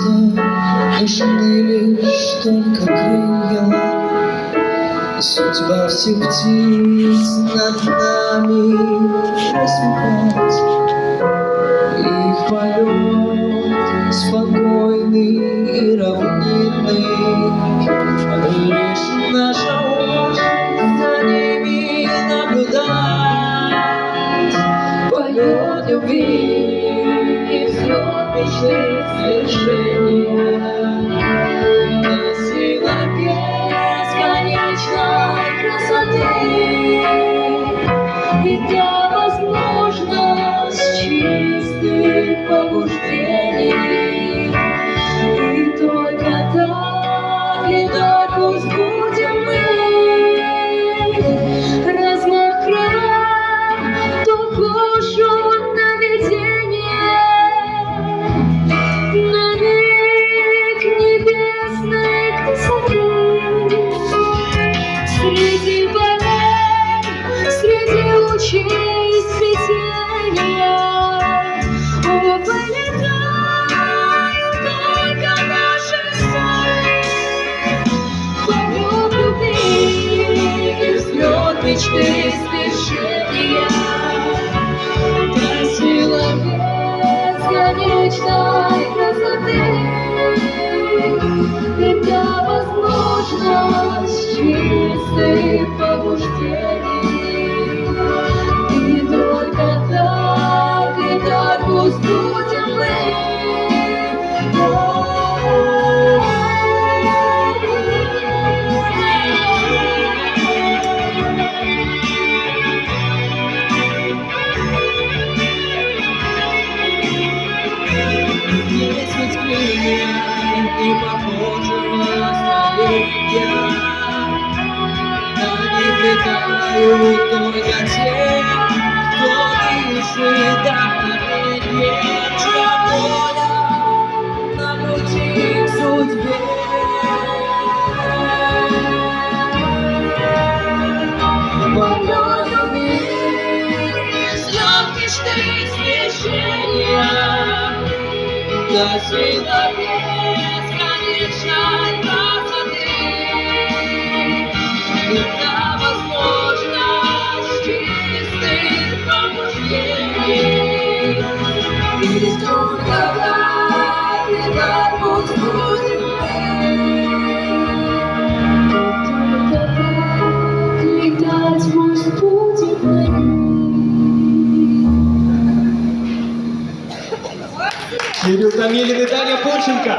нужны лишь только крылья. Судьба всех птиц над нами рассмехать. Их полет спокойный и равнинный, лишь наша очередь за ними наблюдать. Полет любви и взлет мечты свершения, сила бесконечной красоты. И та возможность чистых побуждений. И только так летать пусть будем мы. Размах крыла, похож он на видение, на миг небесной красоты. Среди полей, среди лучей светения, полетают только наши сны. Полет любви и взлет мечты свершения, та сила бесконечной красоты. И та возможность чистых побуждений. И только так пусть будем мы. Есть ведь крылья, не похожи на столетия. Они летают только те, кто дышит вдохновение, чья воля на пути к судьбе. Полет любви, взлет мечты свершения, та сила бесконечной красоты. И та возможность чистых побуждений. И только так летать пусть будем мы. И только так летать пусть будем мы. Кирилл Томилин и Таня Пурченко.